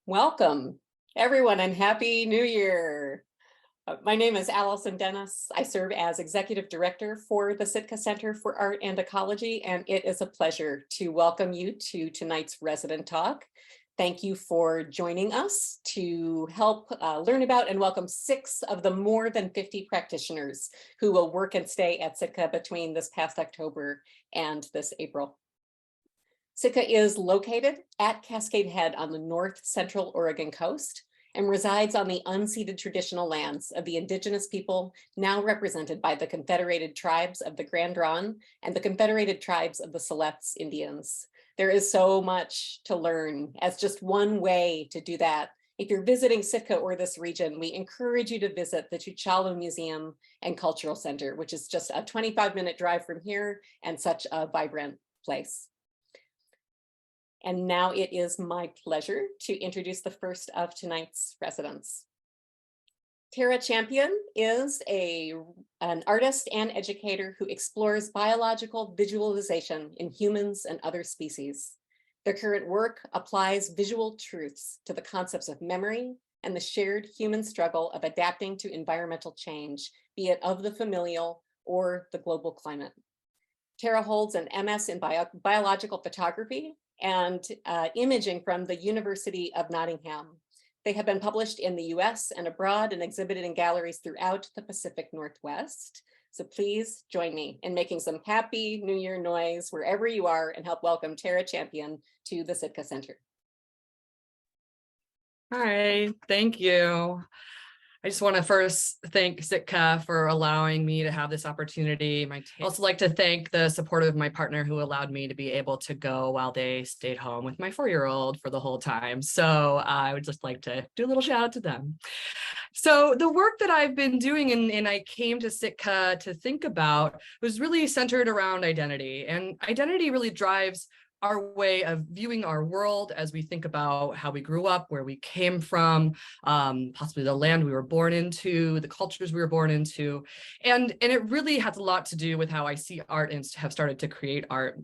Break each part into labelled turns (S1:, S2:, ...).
S1: Welcome, everyone, and Happy New Year. My name is Allison Dennis. I serve as Executive Director for the Sitka Center for Art and Ecology, and it is a pleasure to welcome you to tonight's Resident Talk. Thank you for joining us to help learn about and welcome 6 of the more than 50 practitioners who will work and stay at Sitka between this past October and this April. Sitka is located at Cascade Head on the north central Oregon coast and resides on the unceded traditional lands of the indigenous people now represented by the Confederated Tribes of the Grand Ronde and the Confederated Tribes of the Siletz Indians. There is so much to learn. As just one way to do that, if you're visiting Sitka or this region, we encourage you to visit the Tuchala Museum and Cultural Center, which is just a 25-minute drive from here and such a vibrant place. And now it is my pleasure to introduce the first of tonight's residents. Tara Champion is an artist and educator who explores biological visualization in humans and other species. Their current work applies visual truths to the concepts of memory and the shared human struggle of adapting to environmental change, be it of the familial or the global climate. Tara holds an MS in biological photography and imaging from the University of Nottingham. They have been published in the US and abroad and exhibited in galleries throughout the Pacific Northwest. So please join me in making some Happy New Year noise wherever you are and help welcome Tara Champion to the Sitka Center.
S2: Hi, thank you. I just want to first thank Sitka for allowing me to have this opportunity. I'd also like to thank the support of my partner who allowed me to be able to go while they stayed home with my 4-year-old for the whole time. So I would just like to do a little shout out to them. So the work that I've been doing and I came to Sitka to think about was really centered around identity, and identity really drives our way of viewing our world as we think about how we grew up, where we came from, possibly the land we were born into, the cultures we were born into. And it really has a lot to do with how I see art and have started to create art.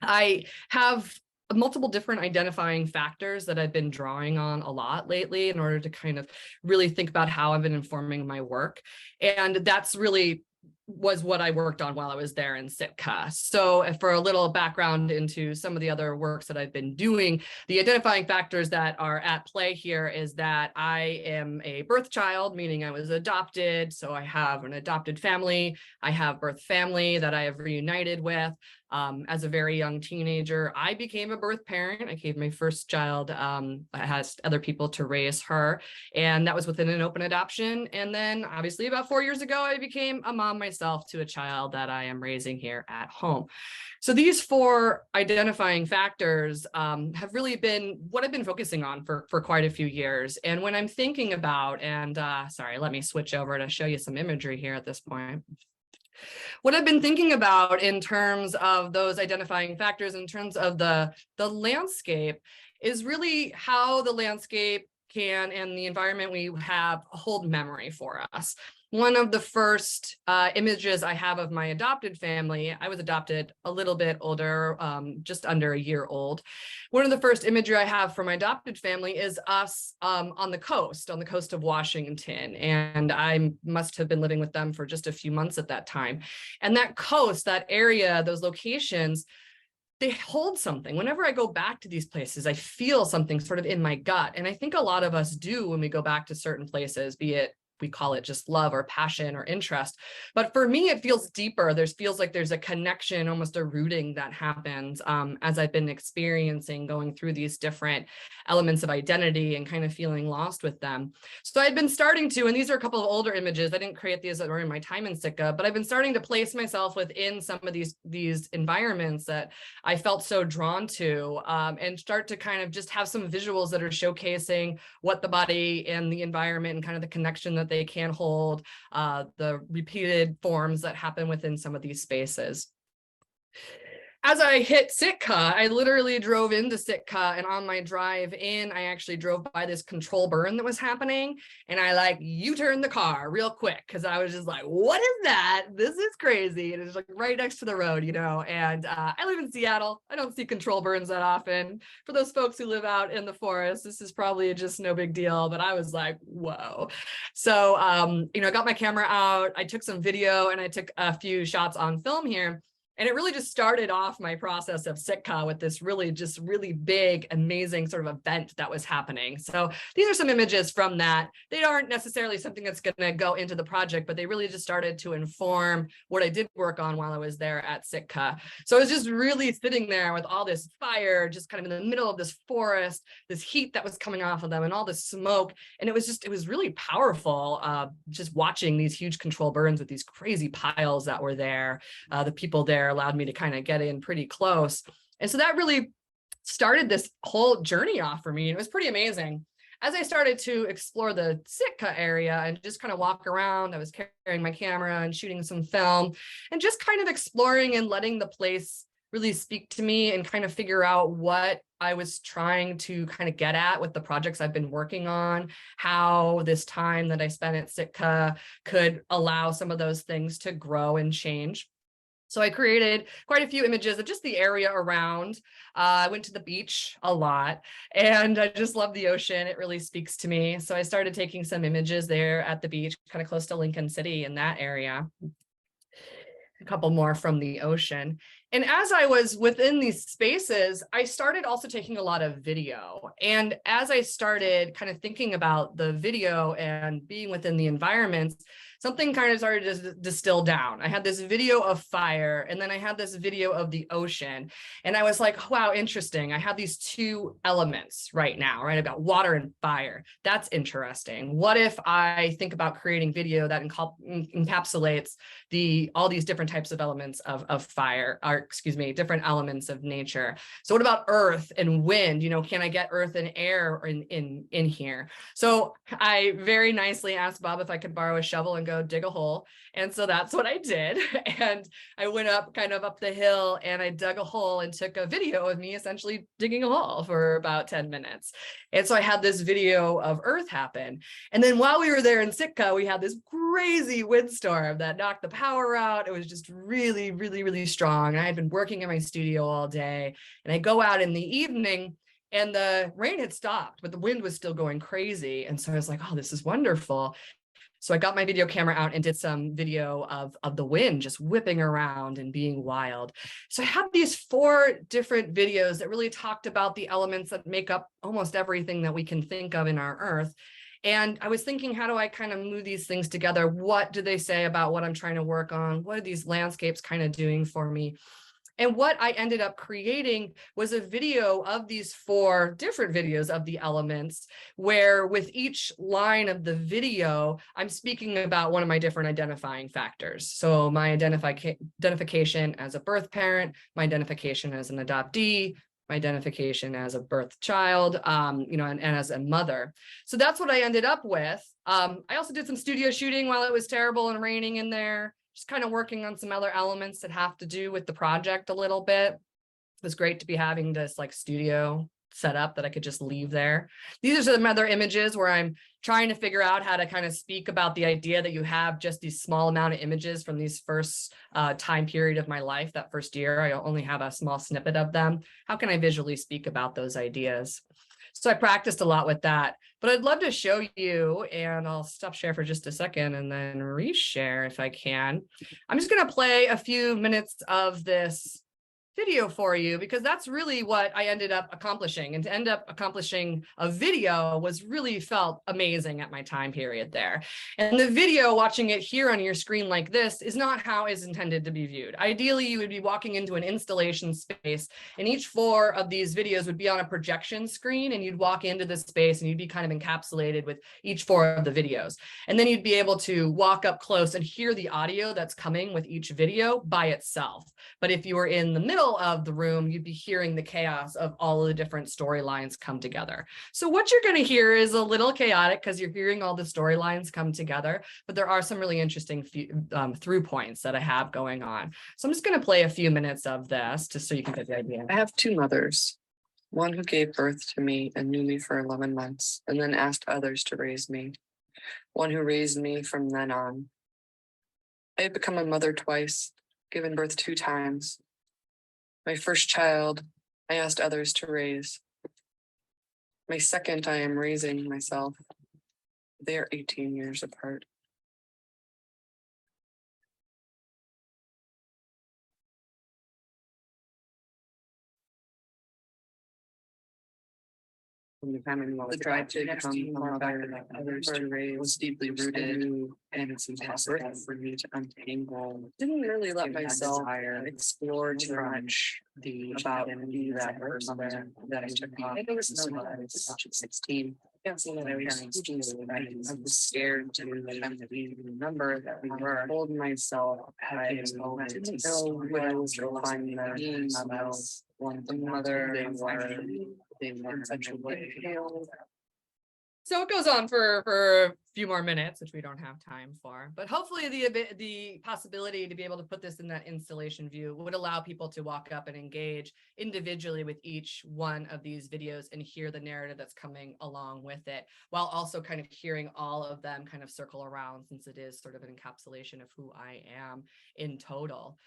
S2: I have multiple different identifying factors that I've been drawing on a lot lately in order to kind of really think about how I've been informing my work. And that's really was what I worked on while I was there in Sitka. So for a little background into some of the other works that I've been doing, the identifying factors that are at play here is that I am a birth child, meaning I was adopted. So I have an adopted family. I have birth family that I have reunited with. As a very young teenager, I became a birth parent. I gave my first child, I asked other people to raise her, and that was within an open adoption. And then obviously about 4 years ago, I became a mom myself to a child that I am raising here at home. So these 4 identifying factors have really been what I've been focusing on for quite a few years. And when I'm thinking about, and sorry, let me switch over to show you some imagery here at this point. What I've been thinking about in terms of those identifying factors, in terms of the landscape, is really how the landscape can and the environment we have hold memory for us. One of the first images I have of my adopted family, I was adopted a little bit older, just under a year old. One of the first imagery I have for my adopted family is us on the coast of Washington. And I must have been living with them for just a few months at that time. And that coast, that area, those locations, they hold something. Whenever I go back to these places, I feel something sort of in my gut. And I think a lot of us do when we go back to certain places, be it we call it just love or passion or interest. But for me, it feels deeper. Feels like there's a connection, almost a rooting that happens as I've been experiencing going through these different elements of identity and kind of feeling lost with them. So I'd been starting to, and these are a couple of older images. I didn't create these during my time in Sitka, but I've been starting to place myself within some of these environments that I felt so drawn to, and start to kind of just have some visuals that are showcasing what the body and the environment and kind of the connection that they can hold, the repeated forms that happen within some of these spaces. as I hit Sitka, I literally drove into Sitka, and on my drive in, I actually drove by this control burn that was happening. And I like U-turned the car real quick because I was just like, what is that? This is crazy. And it's like right next to the road, you know, and I live in Seattle. I don't see control burns that often. For those folks who live out in the forest, this is probably just no big deal, but I was like, whoa. So, you know, I got my camera out, I took some video, and I took a few shots on film here. And it really just started off my process of Sitka with this really big, amazing sort of event that was happening. So these are some images from that. They aren't necessarily something that's going to go into the project, but they really just started to inform what I did work on while I was there at Sitka. So I was just really sitting there with all this fire, just kind of in the middle of this forest, this heat that was coming off of them and all this smoke. And it was really powerful just watching these huge control burns with these crazy piles that were there. The people there allowed me to kind of get in pretty close. And so that really started this whole journey off for me. It was pretty amazing. As I started to explore the Sitka area and just kind of walk around, I was carrying my camera and shooting some film and just kind of exploring and letting the place really speak to me and kind of figure out what I was trying to kind of get at with the projects I've been working on, how this time that I spent at Sitka could allow some of those things to grow and change. So I created quite a few images of just the area around. I went to the beach a lot, and I just love the ocean. It really speaks to me. So I started taking some images there at the beach, kind of close to Lincoln City in that area. A couple more from the ocean. And as I was within these spaces, I started also taking a lot of video. And as I started kind of thinking about the video and being within the environments, something kind of started to distill down. I had this video of fire, and then I had this video of the ocean. And I was like, wow, interesting. I have these two elements right now, right? About water and fire. That's interesting. What if I think about creating video that encapsulates all these different types of elements of fire, or excuse me, different elements of nature? So what about earth and wind? You know, can I get earth and air in here? So I very nicely asked Bob if I could borrow a shovel and go dig a hole. And so that's what I did. And I went up the hill, and I dug a hole and took a video of me essentially digging a hole for about 10 minutes. And so I had this video of earth happen. And then while we were there in Sitka, we had this crazy windstorm that knocked the power out. It was just really strong. And I had been working in my studio all day, and I go out in the evening, and the rain had stopped, but the wind was still going crazy. And so I was like, oh, this is wonderful. So I got my video camera out and did some video of the wind just whipping around and being wild. So I had these 4 different videos that really talked about the elements that make up almost everything that we can think of in our earth. And I was thinking, how do I kind of move these things together? What do they say about what I'm trying to work on? What are these landscapes kind of doing for me? And what I ended up creating was a video of these 4 different videos of the elements, where with each line of the video, I'm speaking about one of my different identifying factors. So my identification as a birth parent, my identification as an adoptee, my identification as a birth child, you know, and as a mother. So that's what I ended up with. I also did some studio shooting while it was terrible and raining in there. Just kind of working on some other elements that have to do with the project a little bit. It was great to be having this like studio set up that I could just leave there. These are some other images where I'm trying to figure out how to kind of speak about the idea that you have just these small amount of images from these first time period of my life. That first year, I only have a small snippet of them. How can I visually speak about those ideas? So I practiced a lot with that, but I'd love to show you, and I'll stop share for just a second and then reshare if I can. I'm just going to play a few minutes of this video for you, because that's really what I ended up accomplishing. And to end up accomplishing a video was really felt amazing at my time period there. And the video, watching it here on your screen like this, is not how it's intended to be viewed. Ideally, you would be walking into an installation space, and each 4 of these videos would be on a projection screen, and you'd walk into the space and you'd be kind of encapsulated with each 4 of the videos. And then you'd be able to walk up close and hear the audio that's coming with each video by itself. But if you were in the middle middle of the room, you'd be hearing the chaos of all of the different storylines come together. So what you're going to hear is a little chaotic because you're hearing all the storylines come together, but there are some really interesting through points that I have going on. So I'm just going to play a few minutes of this just so you can get the idea.
S3: I have two mothers, one who gave birth to me and knew me for 11 months and then asked others to raise me, one who raised me from then on. I have become a mother twice, given birth 2 times. My first child, I asked others to raise. My second, I am raising myself. They are 18 years apart. The drive to become a mother like others to raise was deeply rooted, and it's impossible for me to untangle. Didn't really let myself explore too much about that person that I took on. I was no I was 16. I was scared to remember that we were. I told myself I didn't know what I was refining that being one mother. They were in such a way.
S2: So it goes on for a few more minutes, which we don't have time for, but hopefully the possibility to be able to put this in that installation view would allow people to walk up and engage individually with each one of these videos and hear the narrative that's coming along with it, while also kind of hearing all of them kind of circle around, since it is sort of an encapsulation of who I am in total.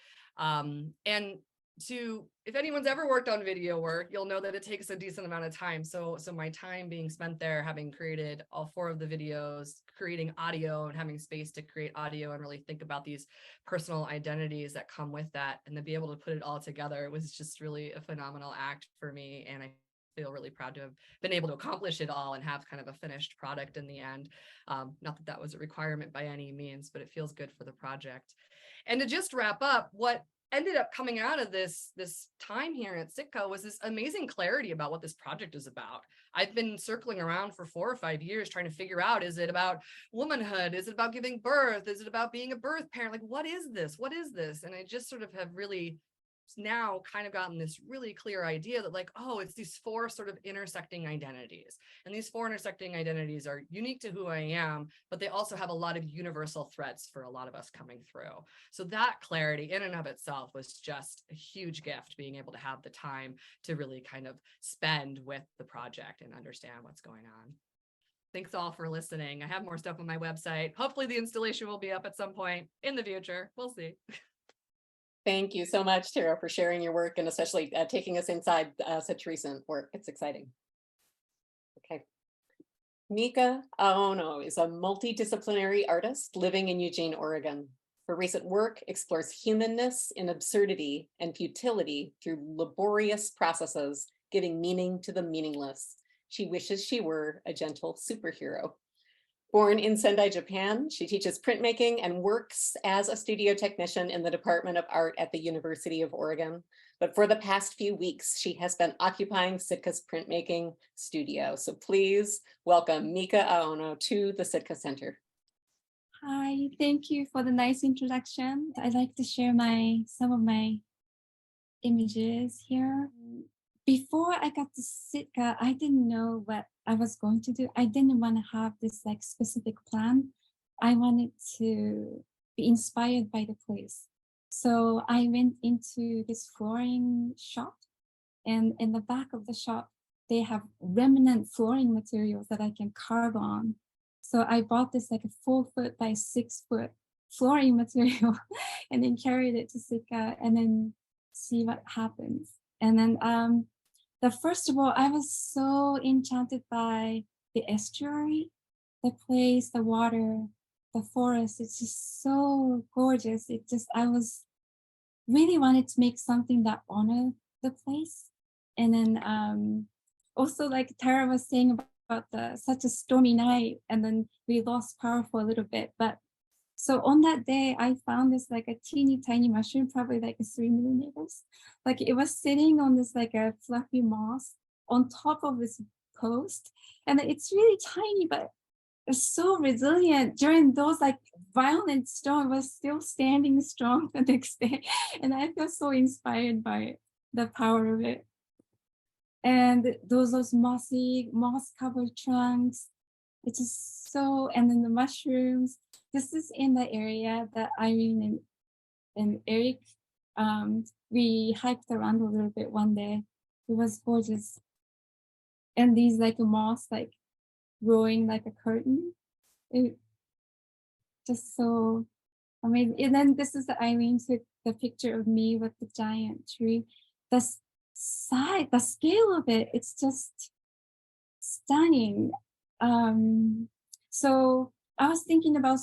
S2: If anyone's ever worked on video work, you'll know that it takes a decent amount of time. So my time being spent there, having created all 4 of the videos, creating audio and having space to create audio and really think about these personal identities that come with that, and to be able to put it all together was just really a phenomenal act for me. And I feel really proud to have been able to accomplish it all and have kind of a finished product in the end. Not that that was a requirement by any means, but it feels good for the project. And to just wrap up, what ended up coming out of this time here at Sitka was this amazing clarity about what this project is about. I've been circling around for 4 or 5 years trying to figure out, is it about womanhood? Is it about giving birth? Is it about being a birth parent? Like, what is this? What is this? And I just sort of have really now kind of gotten this really clear idea that, like, oh, it's these 4 sort of intersecting identities. And these 4 intersecting identities are unique to who I am, but they also have a lot of universal threads for a lot of us coming through. So that clarity in and of itself was just a huge gift, being able to have the time to really kind of spend with the project and understand what's going on. Thanks all for listening. I have more stuff on my website. Hopefully the installation will be up at some point in the future. We'll see.
S1: Thank you so much, Tara, for sharing your work and especially taking us inside such recent work. It's exciting. Okay. Mika Aono is a multidisciplinary artist living in Eugene, Oregon. Her recent work explores humanness in absurdity and futility through laborious processes, giving meaning to the meaningless. She wishes she were a gentle superhero. Born in Sendai, Japan, she teaches printmaking and works as a studio technician in the Department of Art at the University of Oregon. But for the past few weeks, she has been occupying Sitka's printmaking studio. So please welcome Mika Aono to the Sitka Center.
S4: Hi, thank you for the nice introduction. I'd like to share some of my images here. Before I got to Sitka, I didn't know what I was going to do. I didn't want to have this like specific plan. I wanted to be inspired by the place. So I went into this flooring shop, and in the back of the shop, they have remnant flooring materials that I can carve on. So I bought this like a 4-foot by 6-foot flooring material and then carried it to Sitka and then see what happens. And then first of all, I was so enchanted by the estuary, the place, the water, the forest. It's just so gorgeous. I was really wanted to make something that honored the place. And then also like Tara was saying about such a stormy night, and then we lost power for a little bit. But so on that day, I found this like a teeny tiny mushroom, probably like a 3 millimeters. Like it was sitting on this like a fluffy moss on top of this post. And it's really tiny, but it's so resilient. During those like violent storm, it was still standing strong the next day. And I feel so inspired by it. the power of it. And those mossy, moss-covered trunks, it's just so, and then the mushrooms. This is in the area that Irene and Eric, we hiked around a little bit one day. It was gorgeous. And these like a moss, like growing like a curtain. It just so amazing. And then this is the Irene took the picture of me with the giant tree. The size, the scale of it, it's just stunning. So I was thinking about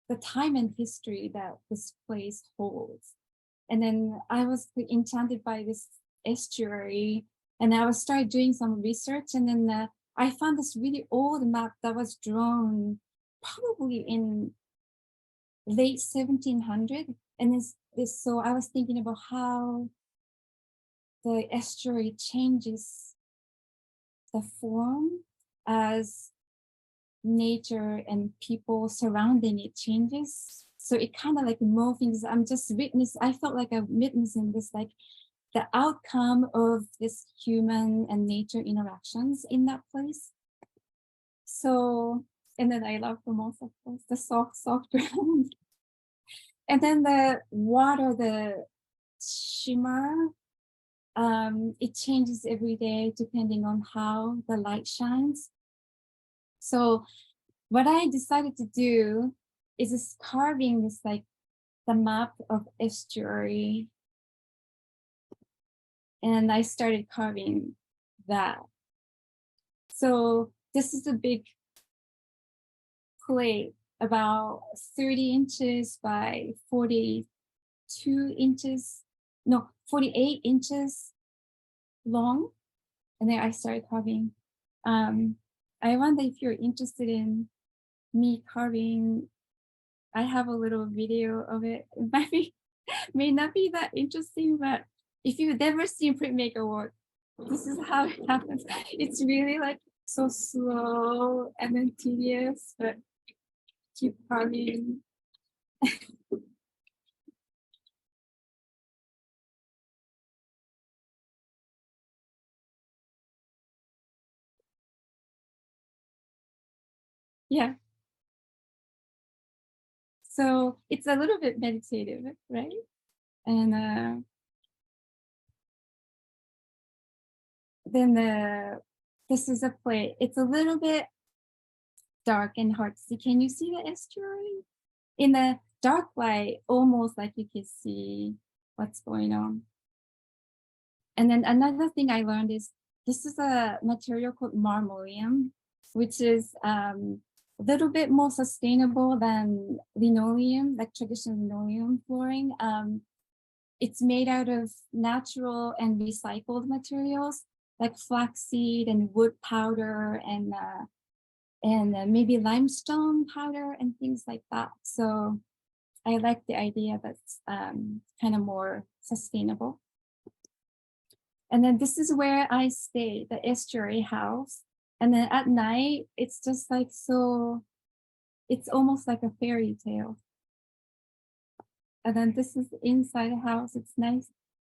S4: the time and history that this place holds. And then I was enchanted by this estuary, and I was started doing some research, and then I found this really old map that was drawn probably in late 1700. And so I was thinking about how the estuary changes the form as nature and people surrounding it changes. So it kind of like morphing. I felt like I'm witnessing this, like the outcome of this human and nature interactions in that place. So, and then I love the most, of course, the soft ground. And then the water, the shimmer, it changes every day depending on how the light shines. So what I decided to do is just carving this, like the map of estuary. And I started carving that. So this is a big plate, about 30 inches by 42 inches, no, 48 inches long. And then I started carving. I wonder if you're interested in me carving. I have a little video of it. It may not be that interesting, but if you've never seen printmaker work, this is how it happens. It's really like so slow and then tedious, but keep carving. Yeah. So it's a little bit meditative, right? And then this is a plate. It's a little bit dark and hard to see. Can you see the estuary? In the dark light, almost like you can see what's going on. And then another thing I learned is this is a material called marmoleum, which is a little bit more sustainable than linoleum, like traditional linoleum flooring. It's made out of natural and recycled materials like flaxseed and wood powder and maybe limestone powder and things like that. So I like the idea that's kind of more sustainable. And then this is where I stay, the estuary house. And then at night, it's just like so, it's almost like a fairy tale. And then this is inside the house. It's nice.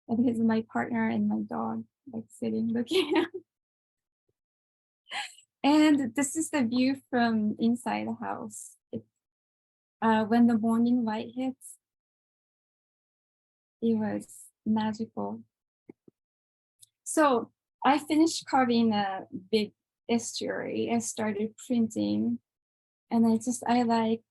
S4: And here's my partner and my dog like sitting looking at. And this is the view from inside the house. When the morning light hits, it was magical. So I finished carving a big estuary. I started printing, and I like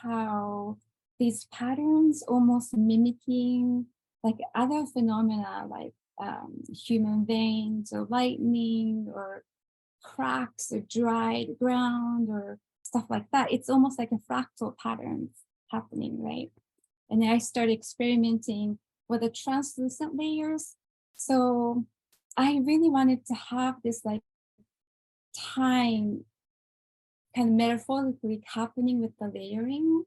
S4: how these patterns almost mimicking like other phenomena like human veins or lightning or cracks or dried ground or stuff like that. It's almost like a fractal patterns happening, right? And then I started experimenting with the translucent layers. So I really wanted to have this like time kind of metaphorically happening with the layering.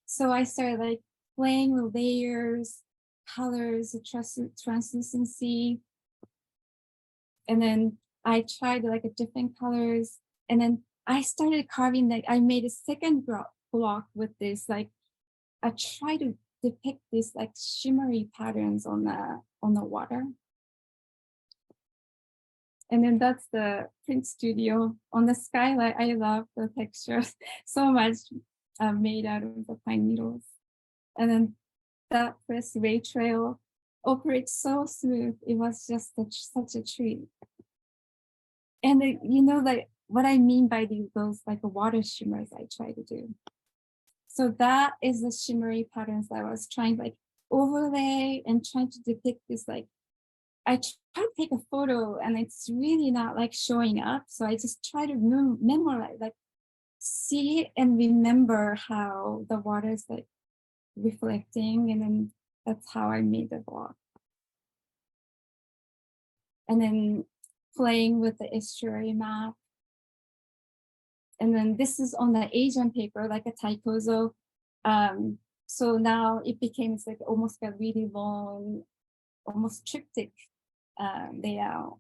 S4: So I started like playing with layers, colors, translucency. And then I tried like a different colors. And then I started carving, like I made a second block with this, like I try to depict these like shimmery patterns on the water. And then that's the print studio on the skylight. I love the textures so much, made out of the pine needles. And then that press ray trail operates so smooth. It was just such a treat. And you know, like what I mean by those like the water shimmers I try to do. So that is the shimmery patterns that I was trying to like overlay and trying to depict this like, I try to take a photo and it's really not like showing up. So I just try to memorize, like see it and remember how the water is like reflecting. And then that's how I made the block. And then playing with the estuary map. And then this is on the Asian paper, like a taikozo. So now it became like almost a really long, almost triptych layout.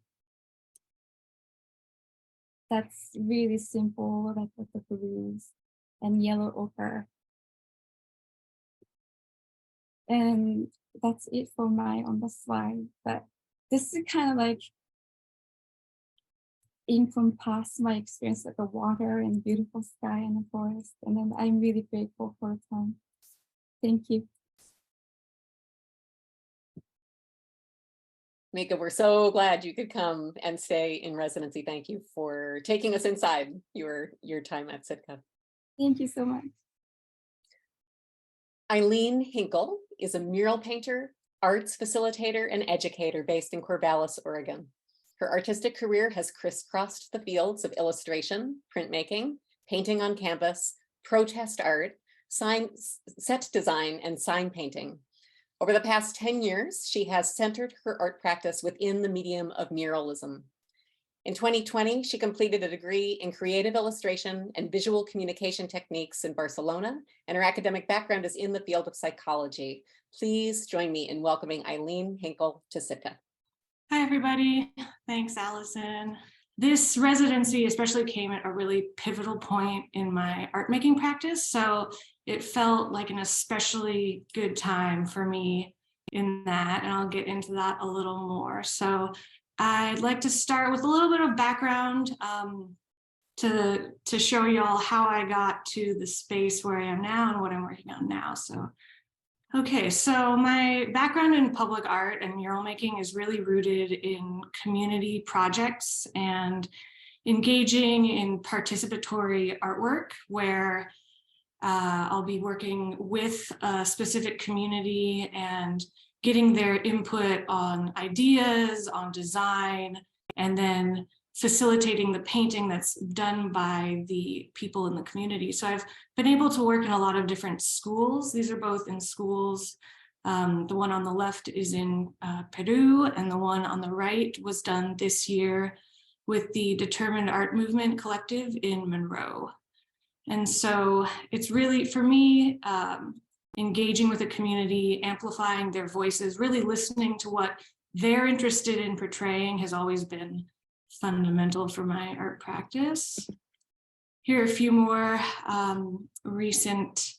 S4: That's really simple, like with the blues and yellow ochre. And that's it for on the slide. But this is kind of like encompass my experience with the water and beautiful sky and the forest. And then I'm really grateful for the time. Thank you.
S1: Mika, we're so glad you could come and stay in residency. Thank you for taking us inside your time at Sitka.
S4: Thank you so much.
S1: Eileen Hinkle is a mural painter, arts facilitator, and educator based in Corvallis, Oregon. Her artistic career has crisscrossed the fields of illustration, printmaking, painting on canvas, protest art, set design, and sign painting. Over the past 10 years, she has centered her art practice within the medium of muralism. In 2020, she completed a degree in creative illustration and visual communication techniques in Barcelona, and her academic background is in the field of psychology. Please join me in welcoming Eileen Hinkle to Sitka.
S5: Hi, everybody. Thanks, Allison. This residency especially came at a really pivotal point in my art making practice. So it felt like an especially good time for me in that, and I'll get into that a little more. So I'd like to start with a little bit of background to show y'all how I got to the space where I am now and what I'm working on now. So okay, so my background in public art and mural making is really rooted in community projects and engaging in participatory artwork where I'll be working with a specific community and getting their input on ideas, on design, and then facilitating the painting that's done by the people in the community. So I've been able to work in a lot of different schools. These are both in schools. The one on the left is in Peru, and the one on the right was done this year with the Determined Art Movement Collective in Monroe. And so it's really, for me, engaging with the community, amplifying their voices, really listening to what they're interested in portraying has always been fundamental for my art practice. Here are a few more recent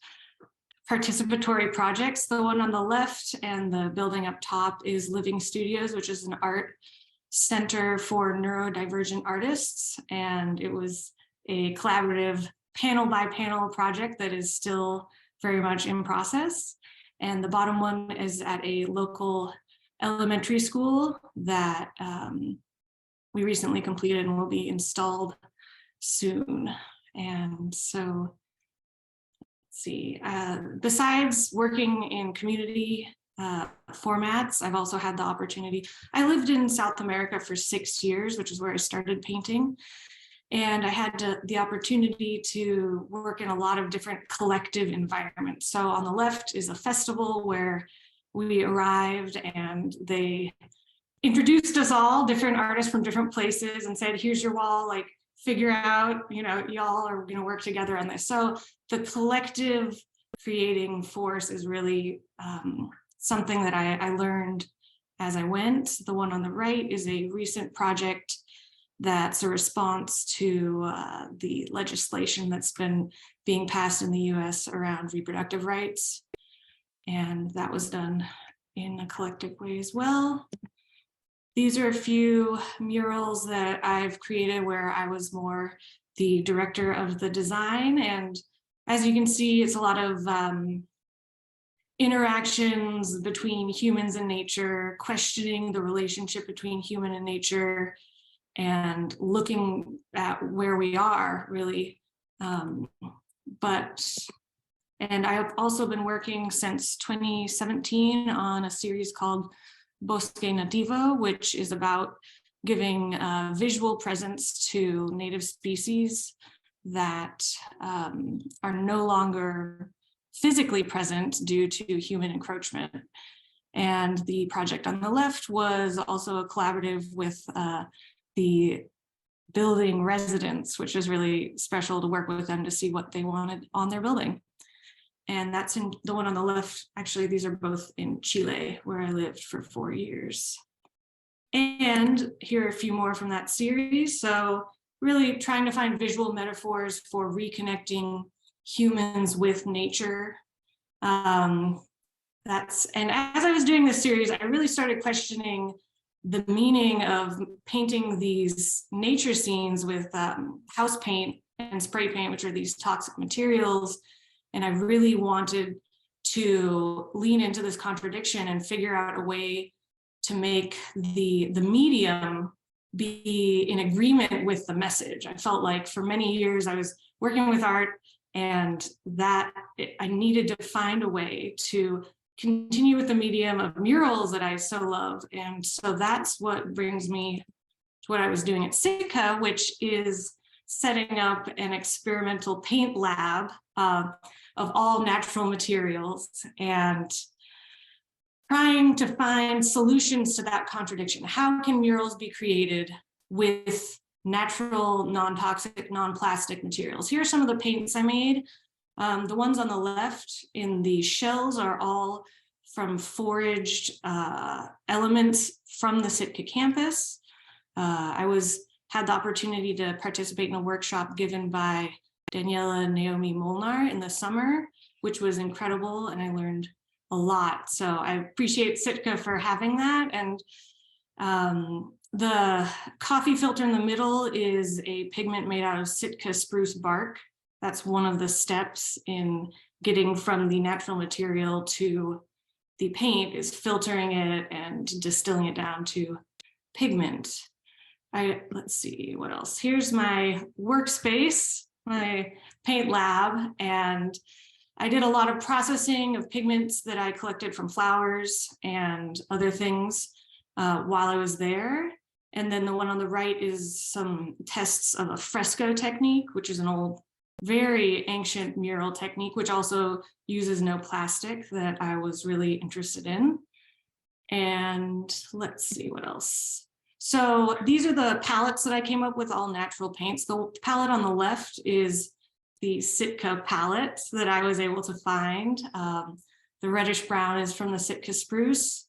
S5: participatory projects. The one on the left and the building up top is Living Studios, which is an art center for neurodivergent artists. And it was a collaborative panel by panel project that is still very much in process. And the bottom one is at a local elementary school that we recently completed and will be installed soon. And so, let's see, besides working in community formats, I've also had the opportunity. I lived in South America for 6 years, which is where I started painting. And I had the opportunity to work in a lot of different collective environments. So on the left is a festival where we arrived and they introduced us all, different artists from different places, and said, here's your wall, like figure out, you know, y'all are gonna work together on this. So the collective creating force is really something that I learned as I went. The one on the right is a recent project that's a response to the legislation that's been being passed in the US around reproductive rights. And that was done in a collective way as well. These are a few murals that I've created where I was more the director of the design. And as you can see, it's a lot of interactions between humans and nature, questioning the relationship between human and nature, and looking at where we are really. And I've also been working since 2017 on a series called Bosque Nativo, which is about giving visual presence to native species that are no longer physically present due to human encroachment. And the project on the left was also a collaborative with the building residents, which is really special to work with them to see what they wanted on their building. And that's in the one on the left. Actually, these are both in Chile, where I lived for 4 years. And here are a few more from that series. So really trying to find visual metaphors for reconnecting humans with nature. And as I was doing this series, I really started questioning the meaning of painting these nature scenes with house paint and spray paint, which are these toxic materials. And I really wanted to lean into this contradiction and figure out a way to make the medium be in agreement with the message. I felt like for many years I was working with art, and that I needed to find a way to continue with the medium of murals that I so love. And so that's what brings me to what I was doing at Sitka, which is setting up an experimental paint lab of all natural materials and trying to find solutions to that contradiction. How can murals be created with natural, non-toxic, non-plastic materials? Here are some of the paints I made. The ones on the left in the shells are all from foraged elements from the Sitka campus. I had the opportunity to participate in a workshop given by Daniela and Naomi Molnar in the summer, which was incredible, and I learned a lot. So I appreciate Sitka for having that. And the coffee filter in the middle is a pigment made out of Sitka spruce bark. That's one of the steps in getting from the natural material to the paint, is filtering it and distilling it down to pigment. Let's see what else. Here's my workspace, my paint lab, and I did a lot of processing of pigments that I collected from flowers and other things while I was there. And then the one on the right is some tests of a fresco technique, which is an old, very ancient mural technique, which also uses no plastic, that I was really interested in. And let's see what else. So these are the palettes that I came up with, all natural paints. The palette on the left is the Sitka palette that I was able to find. The reddish brown is from the Sitka spruce,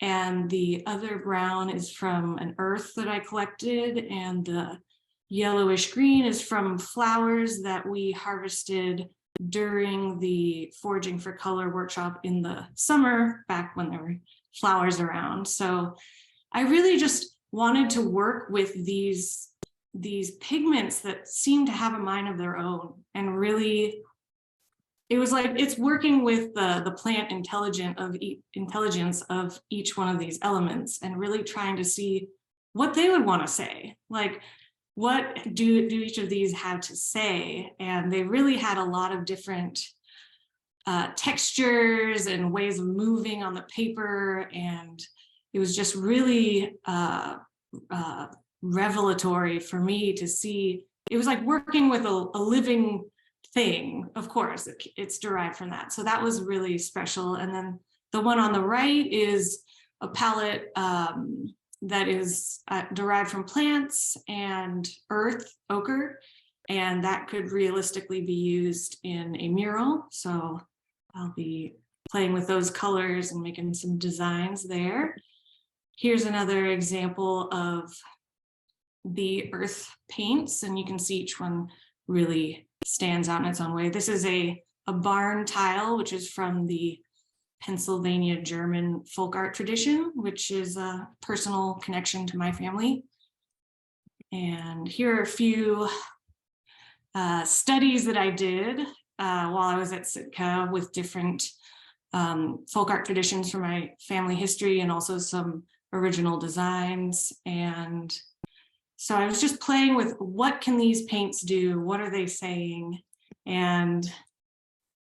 S5: and the other brown is from an earth that I collected, and the yellowish green is from flowers that we harvested during the Foraging for Color workshop in the summer, back when there were flowers around. So I really just wanted to work with these pigments that seem to have a mind of their own, and really it was like it's working with the plant intelligence of each one of these elements, and really trying to see what they would want to say, like what do each of these have to say. And they really had a lot of different textures and ways of moving on the paper, and it was just really revelatory for me to see. It was like working with a living thing. Of course, it's derived from that. So that was really special. And then the one on the right is a palette that is derived from plants and earth, ochre, and that could realistically be used in a mural. So I'll be playing with those colors and making some designs there. Here's another example of the earth paints, and you can see each one really stands out in its own way. This is a barn tile, which is from the Pennsylvania German folk art tradition, which is a personal connection to my family. And here are a few studies that I did while I was at Sitka with different folk art traditions from my family history, and also some original designs. And so I was just playing with, what can these paints do? What are they saying? And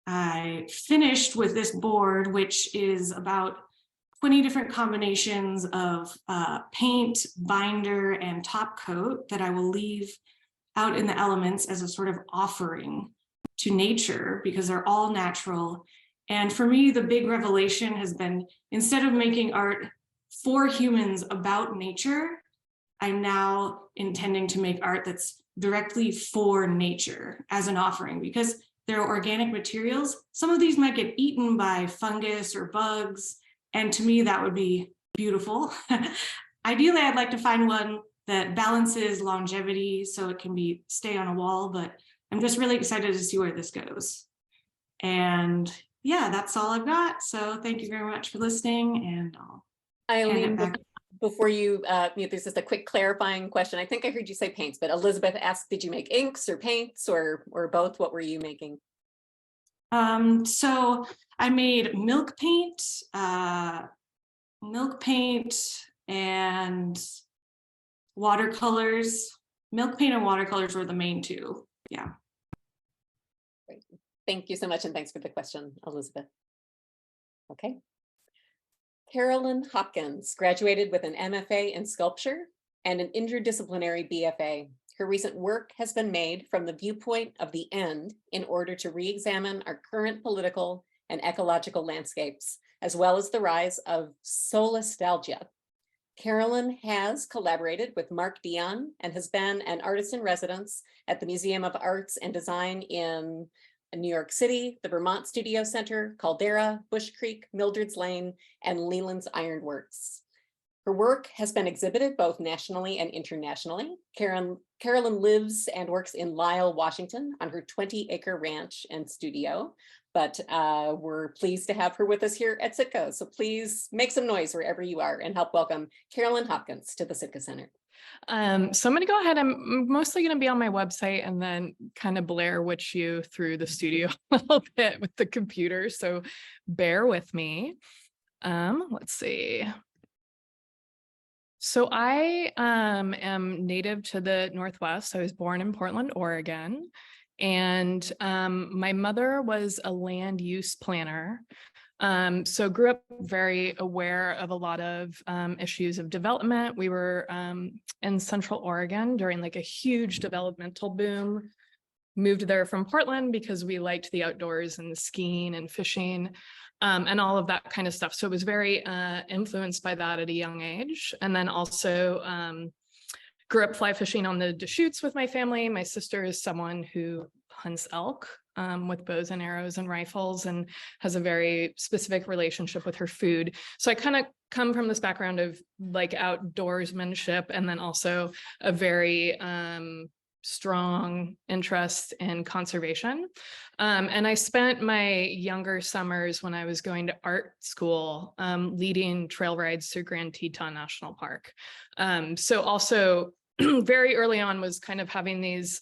S5: I finished with this board, which is about 20 different combinations of paint, binder, and top coat that I will leave out in the elements as a sort of offering to nature, because they're all natural. And for me, the big revelation has been, instead of making art for humans about nature, I'm now intending to make art that's directly for nature as an offering, because they're organic materials. Some of these might get eaten by fungus or bugs, and to me, that would be beautiful. Ideally, I'd like to find one that balances longevity so it can stay on a wall, but I'm just really excited to see where this goes. And yeah, that's all I've got. So thank you very much for listening, and I'll hand it back.
S1: Before you mute, there's just a quick clarifying question. I think I heard you say paints, but Elizabeth asked, did you make inks or paints or both? What were you making?
S5: So I made milk paint and watercolors. Milk paint and watercolors were the main two. Yeah.
S1: Great. Thank you so much. And thanks for the question, Elizabeth. Okay. Carolyn Hopkins graduated with an MFA in sculpture and an interdisciplinary BFA. Her recent work has been made from the viewpoint of the end in order to re-examine our current political and ecological landscapes, as well as the rise of solastalgia. Carolyn has collaborated with Mark Dion and has been an artist in residence at the Museum of Arts and Design in New York City, the Vermont Studio Center, Caldera, Bush Creek, Mildred's Lane, and Leland's Ironworks. Her work has been exhibited both nationally and internationally. Carolyn lives and works in Lisle, Washington on her 20-acre ranch and studio, but we're pleased to have her with us here at Sitka. So please make some noise wherever you are and help welcome Carolyn Hopkins to the Sitka Center.
S6: So I'm going to go ahead. I'm mostly going to be on my website and then kind of Blair witch you through the studio a little bit with the computer. So bear with me. Let's see. So I am native to the Northwest. I was born in Portland, Oregon, and my mother was a land use planner. So grew up very aware of a lot of issues of development. We were in Central Oregon during like a huge developmental boom. Moved there from Portland because we liked the outdoors and the skiing and fishing and all of that kind of stuff. So it was very influenced by that at a young age. And then also grew up fly fishing on the Deschutes with my family. My sister is someone who hunts elk with bows and arrows and rifles and has a very specific relationship with her food. So I kind of come from this background of like outdoorsmanship and then also a very strong interest in conservation. And I spent my younger summers when I was going to art school leading trail rides through Grand Teton National Park. So also very early on was kind of having these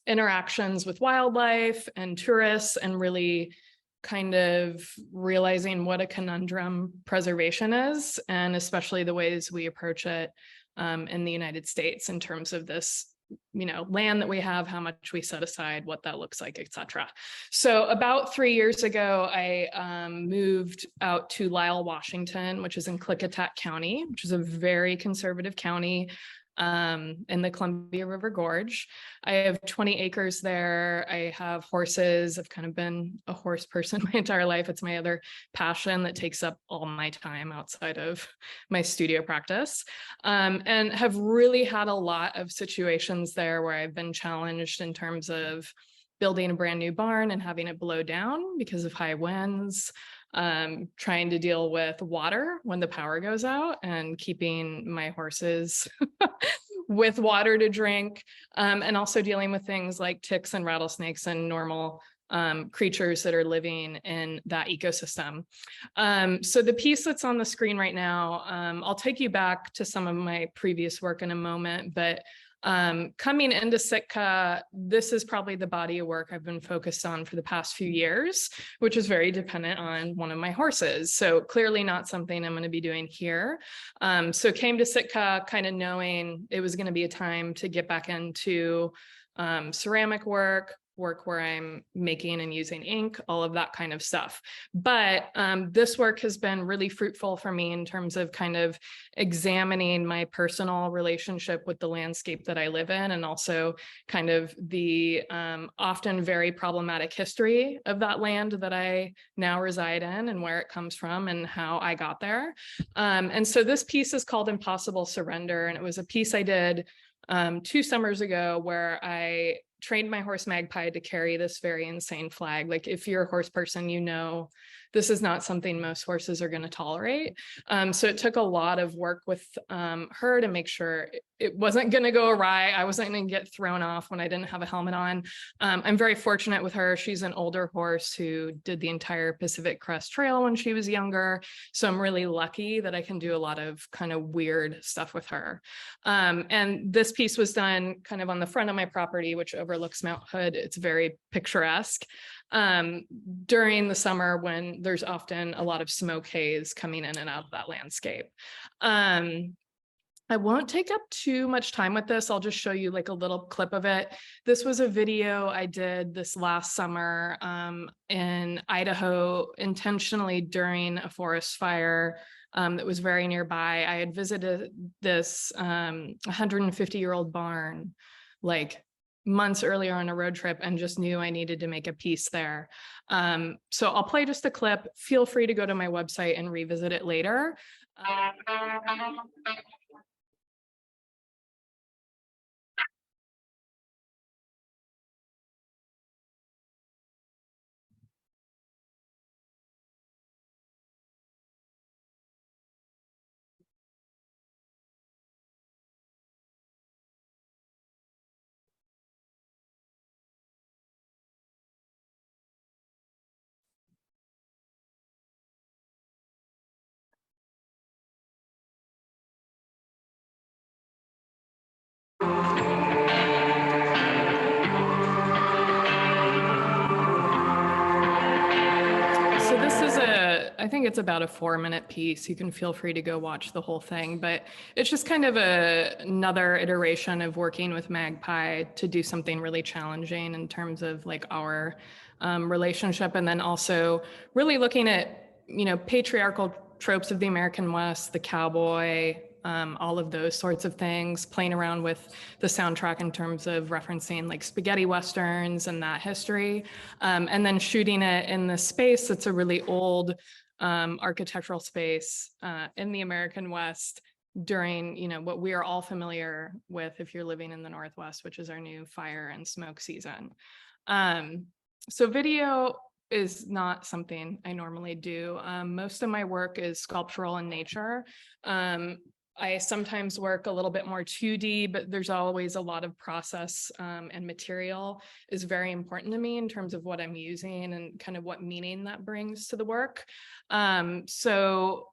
S6: interactions with wildlife and tourists and really kind of realizing what a conundrum preservation is, and especially the ways we approach it in the United States in terms of this, you know, land that we have, how much we set aside, what that looks like, etc. So about 3 years ago, I moved out to Lisle, Washington, which is in Klickitat County, which is a very conservative county in the Columbia River Gorge. I have 20 acres there. I have horses. I've kind of been a horse person my entire life. It's my other passion that takes up all my time outside of my studio practice. And have really had a lot of situations there where I've been challenged in terms of building a brand new barn and having it blow down because of high winds, trying to deal with water when the power goes out and keeping my horses with water to drink, and also dealing with things like ticks and rattlesnakes and normal creatures that are living in that ecosystem. So the piece that's on the screen right now, I'll take you back to some of my previous work in a moment, but coming into Sitka, this is probably the body of work I've been focused on for the past few years, which is very dependent on one of my horses. So clearly not something I'm going to be doing here. So came to Sitka kind of knowing it was going to be a time to get back into ceramic work where I'm making and using ink, all of that kind of stuff. But this work has been really fruitful for me in terms of kind of examining my personal relationship with the landscape that I live in, and also kind of the often very problematic history of that land that I now reside in and where it comes from and how I got there. And so this piece is called Impossible Surrender, and it was a piece I did 2 summers ago where I trained my horse Magpie to carry this very insane flag. Like if you're a horse person, you know, this is not something most horses are going to tolerate. So it took a lot of work with her to make sure it wasn't going to go awry. I wasn't going to get thrown off when I didn't have a helmet on. I'm very fortunate with her. She's an older horse who did the entire Pacific Crest Trail when she was younger. So I'm really lucky that I can do a lot of kind of weird stuff with her. And this piece was done kind of on the front of my property, which overlooks Mount Hood. It's very picturesque. During the summer when there's often a lot of smoke haze coming in and out of that landscape. I won't take up too much time with this. I'll just show you like a little clip of it. This was a video I did this last summer in Idaho, intentionally during a forest fire that was very nearby. I had visited this 150-year-old barn, like months earlier on a road trip, and just knew I needed to make a piece there. So I'll play just a clip. Feel free to go to my website and revisit it later. So this is I think it's about a 4-minute piece. You can feel free to go watch the whole thing, but it's just kind of another iteration of working with Magpie to do something really challenging in terms of like our relationship. And then also really looking at, you know, patriarchal tropes of the American West, the cowboy, all of those sorts of things, playing around with the soundtrack in terms of referencing like spaghetti westerns and that history, and then shooting it in this space that's a really old architectural space in the American West during, you know, what we are all familiar with if you're living in the Northwest, which is our new fire and smoke season. So video is not something I normally do. Most of my work is sculptural in nature. I sometimes work a little bit more 2D, but there's always a lot of process, and material is very important to me in terms of what I'm using and kind of what meaning that brings to the work. So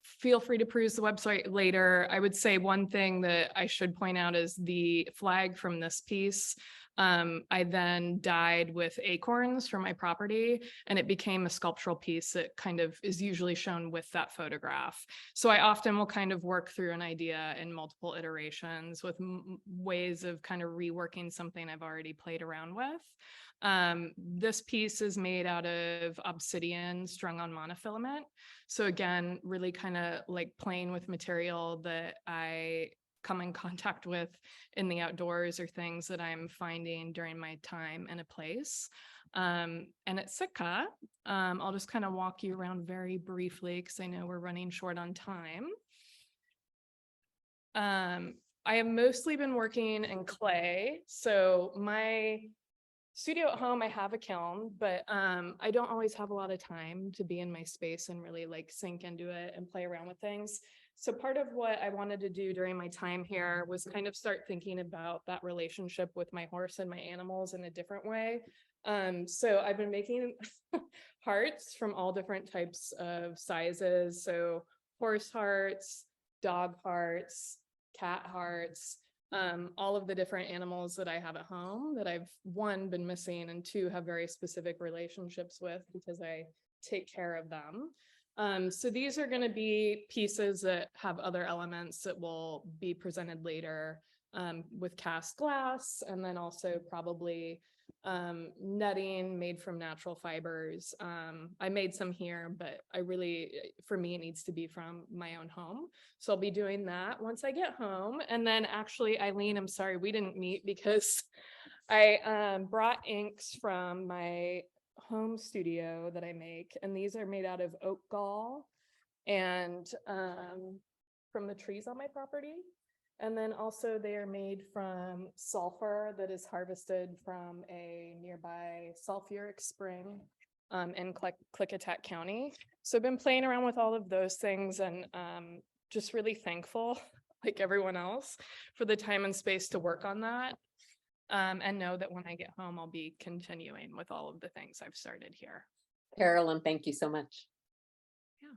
S6: feel free to peruse the website later. I would say one thing that I should point out is the flag from this piece. I then dyed with acorns from my property, and it became a sculptural piece that kind of is usually shown with that photograph. So I often will kind of work through an idea in multiple iterations with ways of kind of reworking something I've already played around with. This piece is made out of obsidian strung on monofilament. So again, really kind of like playing with material that I come in contact with in the outdoors or things that I'm finding during my time in a place. And at Sitka, I'll just kind of walk you around very briefly because I know we're running short on time. I have mostly been working in clay. So my studio at home, I have a kiln, but I don't always have a lot of time to be in my space and really like sink into it and play around with things. So part of what I wanted to do during my time here was kind of start thinking about that relationship with my horse and my animals in a different way. So I've been making hearts from all different types of sizes. So horse hearts, dog hearts, cat hearts, all of the different animals that I have at home that I've, one, been missing, and two, have very specific relationships with because I take care of them. So these are going to be pieces that have other elements that will be presented later with cast glass, and then also probably netting made from natural fibers. I made some here, but for me, it needs to be from my own home. So I'll be doing that once I get home. And then actually, Eileen, I'm sorry, we didn't meet because I brought inks from my home studio that I make, and these are made out of oak gall and from the trees on my property. And then also they are made from sulfur that is harvested from a nearby sulfuric spring in Klickitat County. So I've been playing around with all of those things, and just really thankful, like everyone else, for the time and space to work on that. And know that when I get home, I'll be continuing with all of the things I've started here.
S1: Carolyn, thank you so much.
S6: Yeah.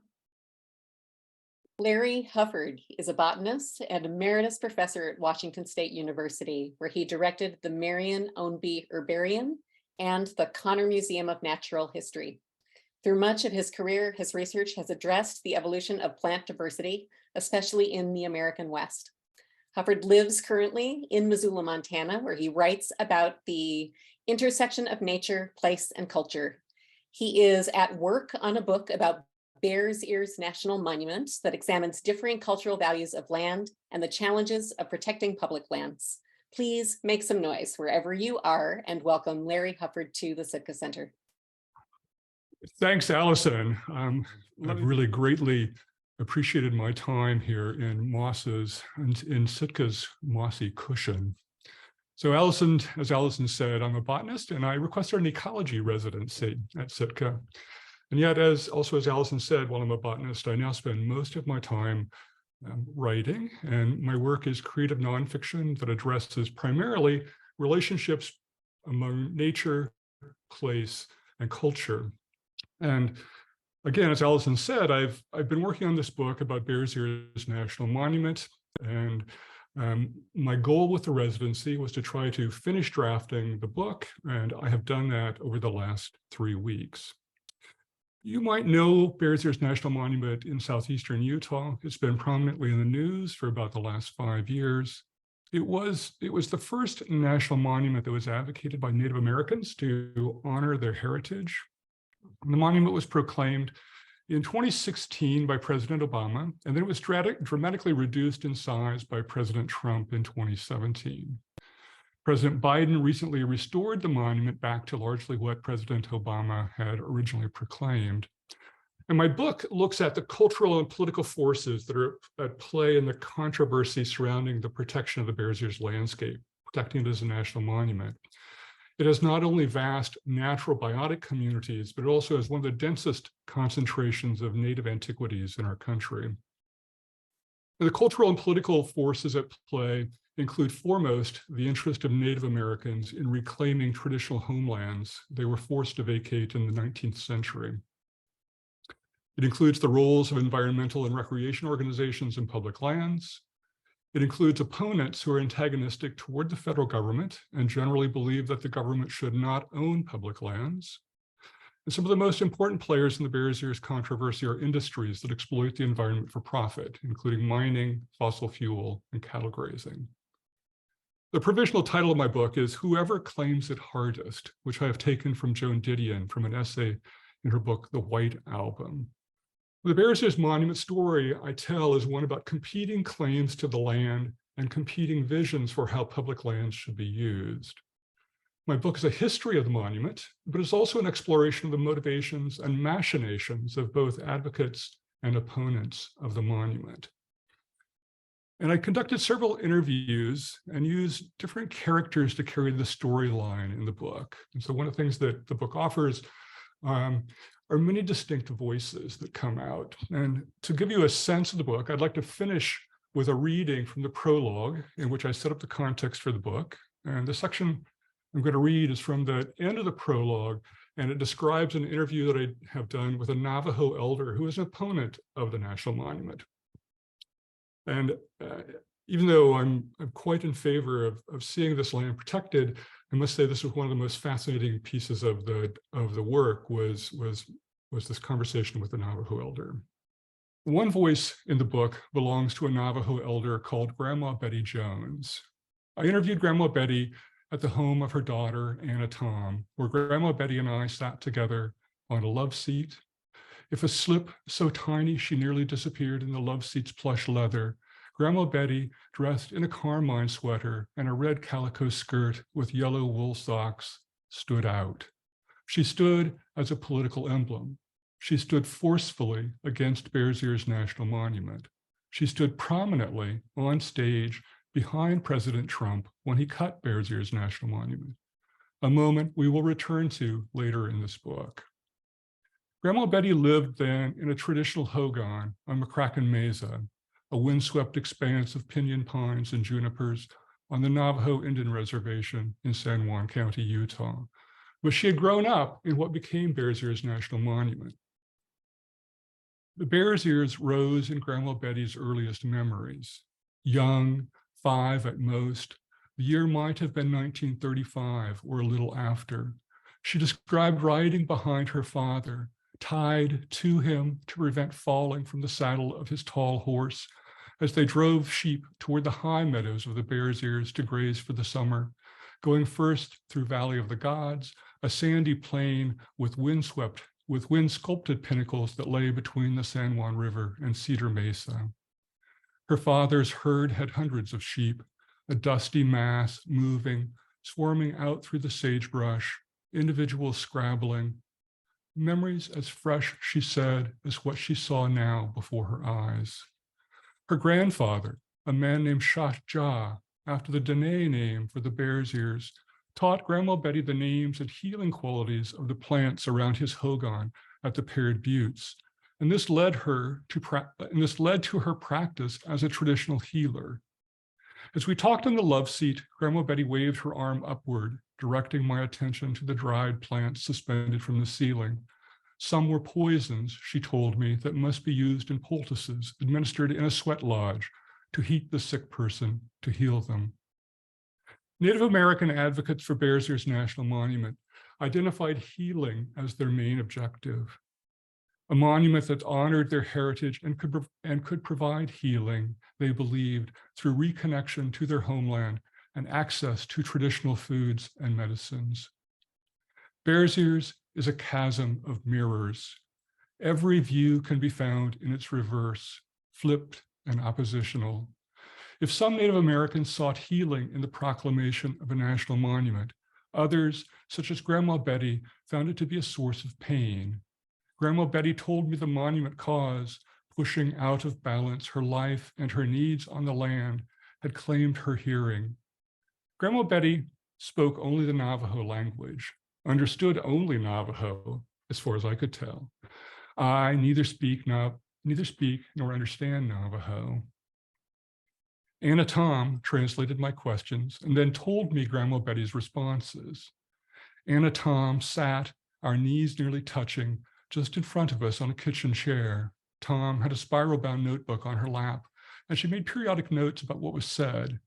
S1: Larry Hufford is a botanist and emeritus professor at Washington State University, where he directed the Marion Ownby Herbarium and the Connor Museum of Natural History. Through much of his career, his research has addressed the evolution of plant diversity, especially in the American West. Hufford lives currently in Missoula, Montana, where he writes about the intersection of nature, place, and culture. He is at work on a book about Bears Ears National Monument that examines differing cultural values of land and the challenges of protecting public lands. Please make some noise wherever you are and welcome Larry Hufford to the Sitka Center.
S7: Thanks, Allison. I've really greatly appreciated my time here in in Sitka's mossy cushion. So as Allison said, I'm a botanist and I requested an ecology residency at Sitka. And yet, as Allison said, while I'm a botanist, I now spend most of my time writing, and my work is creative nonfiction that addresses primarily relationships among nature, place, and culture. And again, as Allison said, I've been working on this book about Bears Ears National Monument, and my goal with the residency was to try to finish drafting the book, and I have done that over the last 3 weeks. You might know Bears Ears National Monument in southeastern Utah. It's been prominently in the news for about the last 5 years. It was the first national monument that was advocated by Native Americans to honor their heritage. The monument was proclaimed in 2016 by President Obama, and then it was dramatically reduced in size by President Trump in 2017. President Biden recently restored the monument back to largely what President Obama had originally proclaimed. And my book looks at the cultural and political forces that are at play in the controversy surrounding the protection of the Bears Ears landscape, protecting it as a national monument. It has not only vast natural biotic communities, but it also has one of the densest concentrations of native antiquities in our country. And the cultural and political forces at play include foremost the interest of Native Americans in reclaiming traditional homelands they were forced to vacate in the 19th century. It includes the roles of environmental and recreation organizations in public lands. It includes opponents who are antagonistic toward the federal government and generally believe that the government should not own public lands. And some of the most important players in the Bears Ears controversy are industries that exploit the environment for profit, including mining, fossil fuel, and cattle grazing. The provisional title of my book is Whoever Claims It Hardest, which I have taken from Joan Didion from an essay in her book, The White Album. The Bears Ears Monument story I tell is one about competing claims to the land and competing visions for how public lands should be used. My book is a history of the monument, but it's also an exploration of the motivations and machinations of both advocates and opponents of the monument. And I conducted several interviews and used different characters to carry the storyline in the book. And so one of the things that the book offers are many distinct voices that come out. And to give you a sense of the book, I'd like to finish with a reading from the prologue in which I set up the context for the book. And the section I'm going to read is from the end of the prologue, and it describes an interview that I have done with a Navajo elder who is an opponent of the National Monument. And even though I'm quite in favor of seeing this land protected, I must say this was one of the most fascinating pieces of the work was this conversation with the Navajo elder. One voice in the book belongs to a Navajo elder called Grandma Betty Jones. I interviewed Grandma Betty at the home of her daughter, Anna Tom, where Grandma Betty and I sat together on a love seat. If a slip so tiny she nearly disappeared in the love seat's plush leather, Grandma Betty, dressed in a carmine sweater and a red calico skirt with yellow wool socks, stood out. She stood as a political emblem. She stood forcefully against Bears Ears National Monument. She stood prominently on stage behind President Trump when he cut Bears Ears National Monument, a moment we will return to later in this book. Grandma Betty lived then in a traditional hogan on McCracken Mesa, a windswept expanse of pinyon pines and junipers on the Navajo Indian Reservation in San Juan County, Utah. But she had grown up in what became Bears Ears National Monument. The Bears Ears rose in Grandma Betty's earliest memories. Young, 5 at most, the year might have been 1935 or a little after. She described riding behind her father, tied to him to prevent falling from the saddle of his tall horse, as they drove sheep toward the high meadows of the Bears Ears to graze for the summer, going first through Valley of the Gods, a sandy plain with wind-sculpted pinnacles that lay between the San Juan River and Cedar Mesa. Her father's herd had hundreds of sheep, a dusty mass moving, swarming out through the sagebrush, individuals scrabbling. Memories as fresh, she said, as what she saw now before her eyes. Her grandfather, a man named Shah, after the Dene name for the Bears Ears, taught Grandma Betty the names and healing qualities of the plants around his hogan at the Paired Buttes, and this led to her practice as a traditional healer. As we talked in the love seat, Grandma Betty waved her arm upward, directing my attention to the dried plants suspended from the ceiling. Some were poisons, she told me, that must be used in poultices administered in a sweat lodge to heat the sick person, to heal them. Native American advocates for Bears Ears National Monument identified healing as their main objective. A monument that honored their heritage and could provide healing, they believed, through reconnection to their homeland and access to traditional foods and medicines. Bears Ears is a chasm of mirrors. Every view can be found in its reverse, flipped and oppositional. If some Native Americans sought healing in the proclamation of a national monument, others, such as Grandma Betty, found it to be a source of pain. Grandma Betty told me the monument cause, pushing out of balance her life and her needs on the land, had claimed her hearing. Grandma Betty spoke only the Navajo language, understood only Navajo, as far as I could tell. I neither speak nor understand Navajo. Anna Tom translated my questions and then told me Grandma Betty's responses. Anna Tom sat, our knees nearly touching, just in front of us on a kitchen chair. Tom had a spiral-bound notebook on her lap, and she made periodic notes about what was said.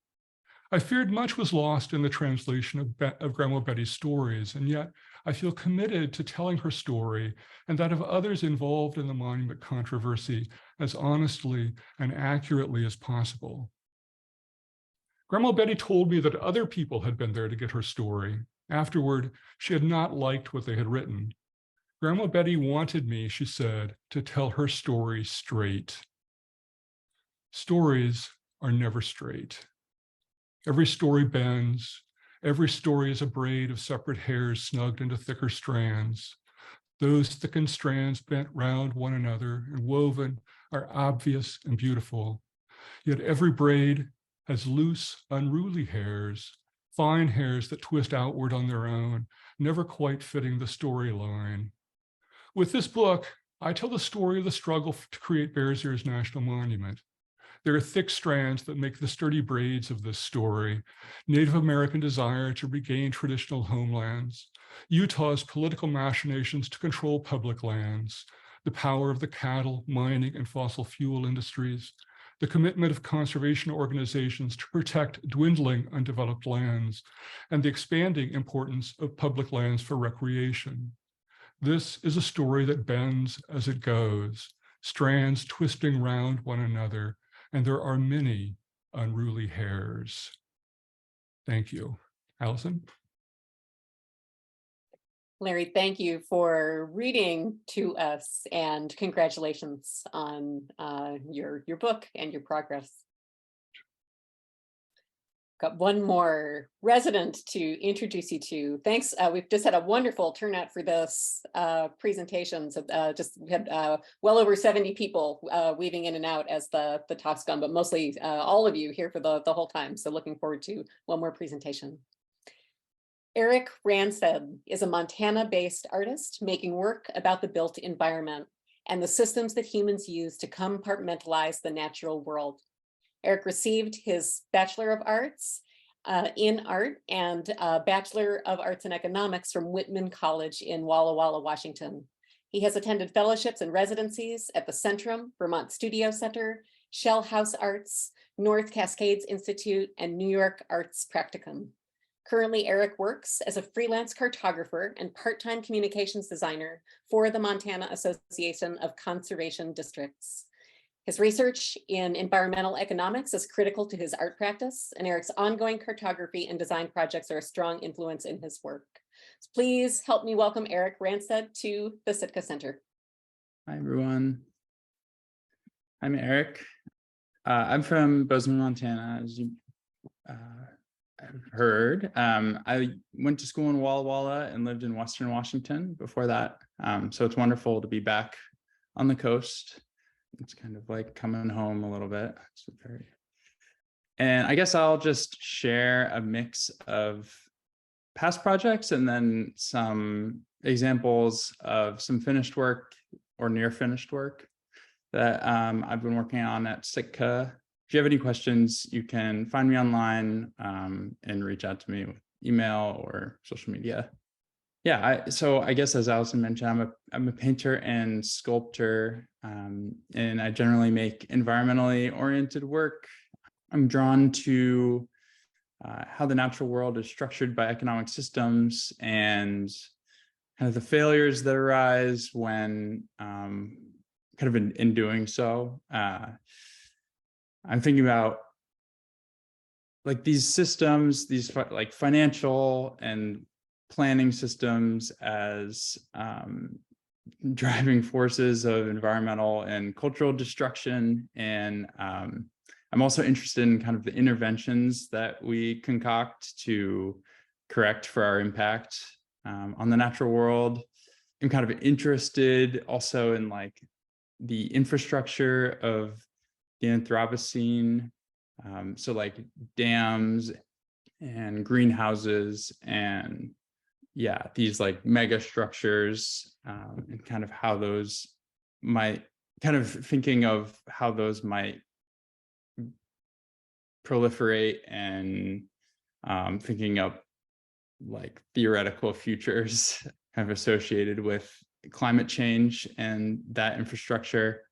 S7: I feared much was lost in the translation of Grandma Betty's stories, and yet I feel committed to telling her story and that of others involved in the monument controversy as honestly and accurately as possible. Grandma Betty told me that other people had been there to get her story. Afterward, she had not liked what they had written. Grandma Betty wanted me, she said, to tell her story straight. Stories are never straight. Every story bends. Every story is a braid of separate hairs snugged into thicker strands. Those thickened strands bent round one another and woven are obvious and beautiful. Yet every braid has loose, unruly hairs, fine hairs that twist outward on their own, never quite fitting the storyline. With this book, I tell the story of the struggle to create Bears Ears National Monument. There are thick strands that make the sturdy braids of this story: Native American desire to regain traditional homelands, Utah's political machinations to control public lands, the power of the cattle, mining, and fossil fuel industries, the commitment of conservation organizations to protect dwindling undeveloped lands, and the expanding importance of public lands for recreation. This is a story that bends as it goes, strands twisting round one another, and there are many unruly hairs. Thank you. Allison?
S1: Larry, thank you for reading to us, and congratulations on your book and your progress. Got one more resident to introduce you to. Thanks. We've just had a wonderful turnout for this presentations. We had well over 70 people weaving in and out as the talk's gone, but mostly all of you here for the whole time. So looking forward to one more presentation. Eric Ransted is a Montana-based artist making work about the built environment and the systems that humans use to compartmentalize the natural world. Eric received his Bachelor of Arts in Art and Bachelor of Arts in Economics from Whitman College in Walla Walla, Washington. He has attended fellowships and residencies at the Centrum, Vermont Studio Center, Shell House Arts, North Cascades Institute, and New York Arts Practicum. Currently, Eric works as a freelance cartographer and part-time communications designer for the Montana Association of Conservation Districts. His research in environmental economics is critical to his art practice, and Eric's ongoing cartography and design projects are a strong influence in his work. So please help me welcome Eric Ransted to the Sitka Center.
S8: Hi, everyone. I'm Eric. I'm from Bozeman, Montana, as you have heard. I went to school in Walla Walla and lived in Western Washington before that. So it's wonderful to be back on the coast. It's kind of like coming home a little bit. And I guess I'll just share a mix of past projects and then some examples of some finished work or near finished work that I've been working on at Sitka. If you have any questions, you can find me online and reach out to me with email or social media. Yeah, so I guess as Allison mentioned, I'm a painter and sculptor, and I generally make environmentally oriented work. I'm drawn to how the natural world is structured by economic systems and kind of the failures that arise when kind of in doing so. I'm thinking about like these systems, these like financial and planning systems as driving forces of environmental and cultural destruction. And I'm also interested in kind of the interventions that we concoct to correct for our impact on the natural world. I'm kind of interested also in like the infrastructure of the Anthropocene. So like dams and greenhouses and yeah, these like mega structures and kind of how those might, kind of thinking of how those might proliferate and thinking of like theoretical futures kind of associated with climate change and that infrastructure.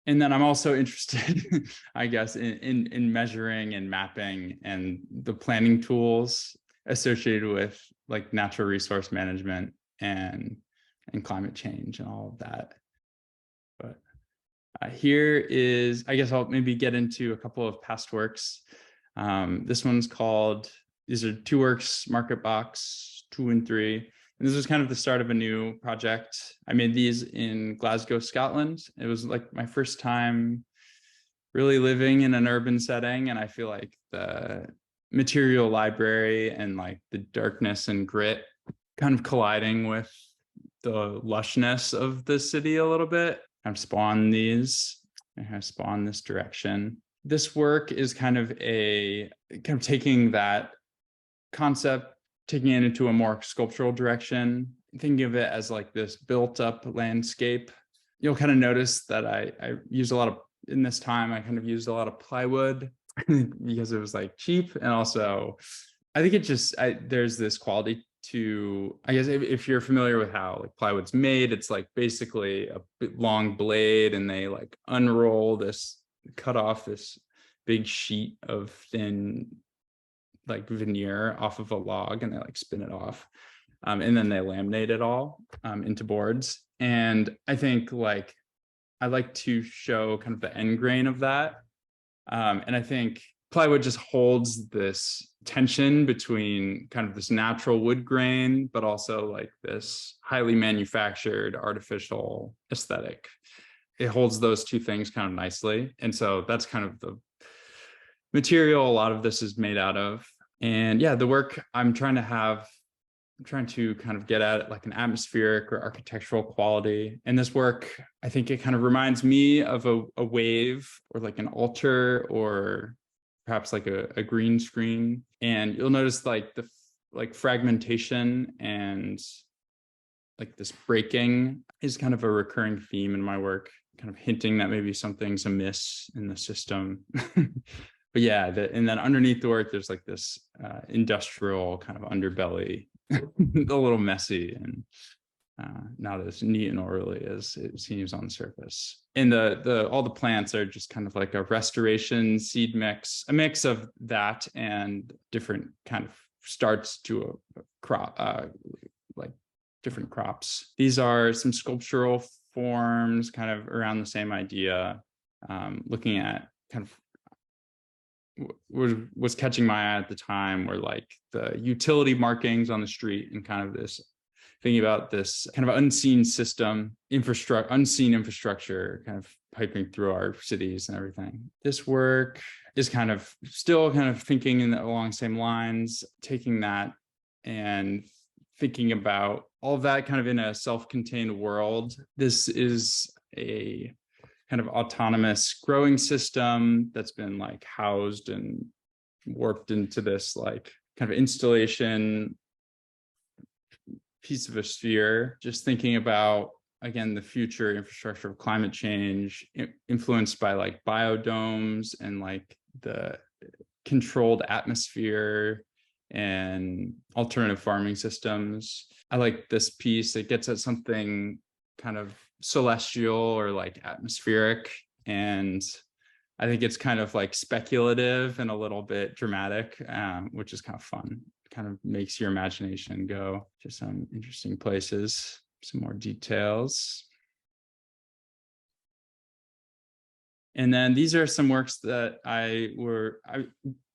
S8: And then I'm also interested, I guess, in measuring and mapping and the planning tools associated with like natural resource management and climate change and all of that. But here is, I guess I'll maybe get into a couple of past works. This one's called, these are two works, Market Box 2 and 3. And this was kind of the start of a new project. I made these in Glasgow, Scotland. It was like my first time really living in an urban setting. And I feel like the material library and like the darkness and grit kind of colliding with the lushness of the city a little bit. I've spawned these, I have spawned this direction. This work is kind of taking that concept, taking it into a more sculptural direction, thinking of it as like this built up landscape. You'll kind of notice that I use a lot of in this time, I kind of used a lot of plywood because it was like cheap. And also, I think it just, there's this quality to, I guess if you're familiar with how like plywood's made, it's like basically a long blade and they like unroll this, cut off this big sheet of thin like veneer off of a log and they like spin it off. And then they laminate it all into boards. And I think like, I like to show kind of the end grain of that. And I think plywood just holds this tension between kind of this natural wood grain, but also like this highly manufactured artificial aesthetic. It holds those two things kind of nicely. And so that's kind of the material a lot of this is made out of. And yeah, the work I'm trying to kind of get at like an atmospheric or architectural quality. And this work, I think it kind of reminds me of a wave or like an altar or perhaps like a green screen. And you'll notice like the like fragmentation and like this breaking is kind of a recurring theme in my work, kind of hinting that maybe something's amiss in the system. But yeah, and then underneath the work, there's like this industrial kind of underbelly, a little messy and not as neat and orderly as it seems on the surface. And all the plants are just kind of like a restoration seed mix, a mix of that and different kind of starts to a crop, like different crops. These are some sculptural forms kind of around the same idea, looking at kind of was catching my eye at the time were like the utility markings on the street and kind of this thinking about this kind of unseen system, unseen infrastructure kind of piping through our cities and everything. This work is kind of still kind of thinking along the same lines, taking that and thinking about all of that kind of in a self-contained world. This is a kind of autonomous growing system that's been like housed and warped into this like kind of installation piece of a sphere. Just thinking about, again, the future infrastructure of climate change influenced by like biodomes and like the controlled atmosphere and alternative farming systems. I like this piece. It gets at something kind of celestial or like atmospheric, and I think it's kind of like speculative and a little bit dramatic, which is kind of fun. Kind of makes your imagination go to some interesting places. Some more details. And then these are some works that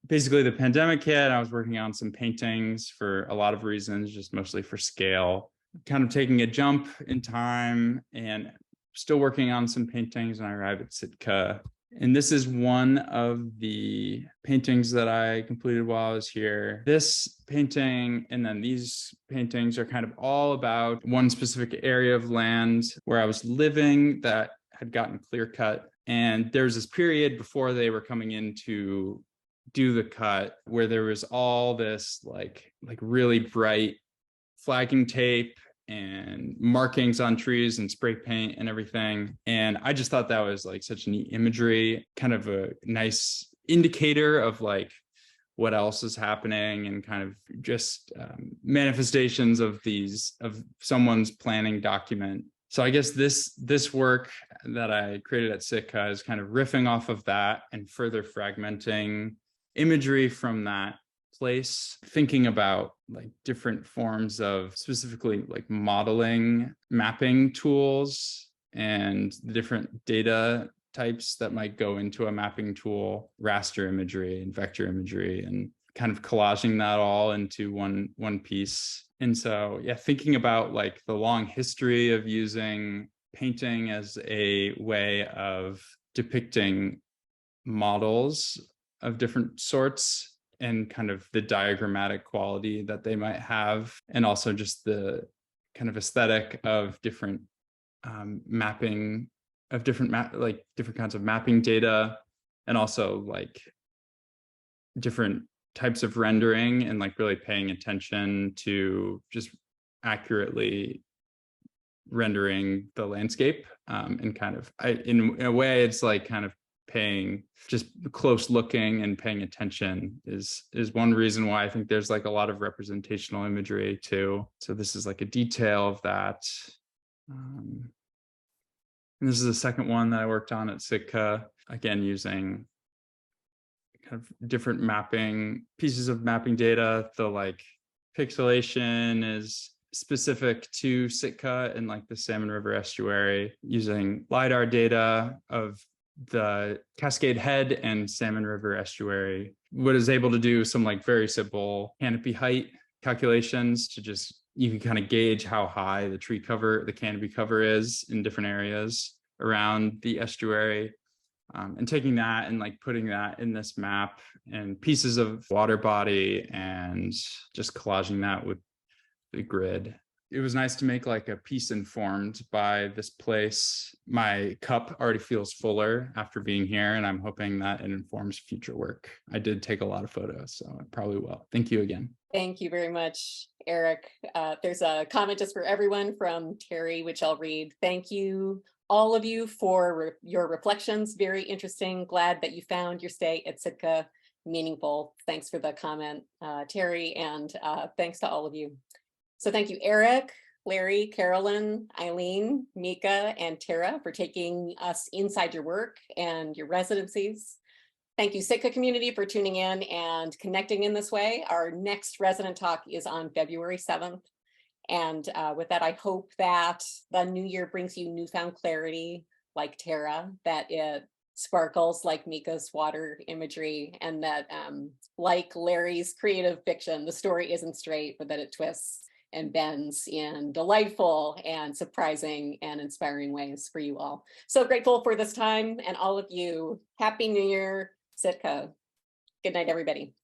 S8: basically the pandemic hit. I was working on some paintings for a lot of reasons, just mostly for scale. Kind of taking a jump in time and still working on some paintings, and I arrived at Sitka. And this is one of the paintings that I completed while I was here. This painting and then these paintings are kind of all about one specific area of land where I was living that had gotten clear cut. And there was this period before they were coming in to do the cut where there was all this like really bright flagging tape and markings on trees and spray paint and everything. And I just thought that was like such neat imagery, kind of a nice indicator of like what else is happening and kind of just manifestations of someone's planning document. So I guess this work that I created at Sitka is kind of riffing off of that and further fragmenting imagery from that place, thinking about like different forms of specifically like modeling, mapping tools, and the different data types that might go into a mapping tool, raster imagery and vector imagery, and kind of collaging that all into one piece. And so, yeah, thinking about like the long history of using painting as a way of depicting models of different sorts and kind of the diagrammatic quality that they might have, and also just the kind of aesthetic of different mapping of different kinds of mapping data, and also like different types of rendering, and like really paying attention to just accurately rendering the landscape. And kind of, in a way, it's like kind of paying, just close looking and paying attention is one reason why I think there's like a lot of representational imagery too. So this is like a detail of that. And this is the second one that I worked on at Sitka, again, using kind of different mapping, pieces of mapping data. The like pixelation is specific to Sitka and like the Salmon River estuary, using LiDAR data of the Cascade Head and Salmon River estuary. What is able to do some like very simple canopy height calculations to just, you can kind of gauge how high the tree cover, the canopy cover is in different areas around the estuary. And taking that and like putting that in this map and pieces of water body and just collaging that with the grid. It was nice to make like a piece informed by this place. My cup already feels fuller after being here, and I'm hoping that it informs future work. I did take a lot of photos, so I probably will. Thank you again.
S1: Thank you very much, Eric. There's a comment just for everyone from Terry, which I'll read. Thank you, all of you, for your reflections. Very interesting. Glad that you found your stay at Sitka meaningful. Thanks for the comment, Terry, and thanks to all of you. So thank you, Eric, Larry, Carolyn, Eileen, Mika, and Tara for taking us inside your work and your residencies. Thank you, Sitka community, for tuning in and connecting in this way. Our next resident talk is on February 7th. And with that, I hope that the new year brings you newfound clarity like Tara, that it sparkles like Mika's water imagery, and that like Larry's creative fiction, the story isn't straight, but that it twists and bends in delightful and surprising and inspiring ways for you all. So grateful for this time, and all of you. Happy New Year, Sitka. Good night, everybody.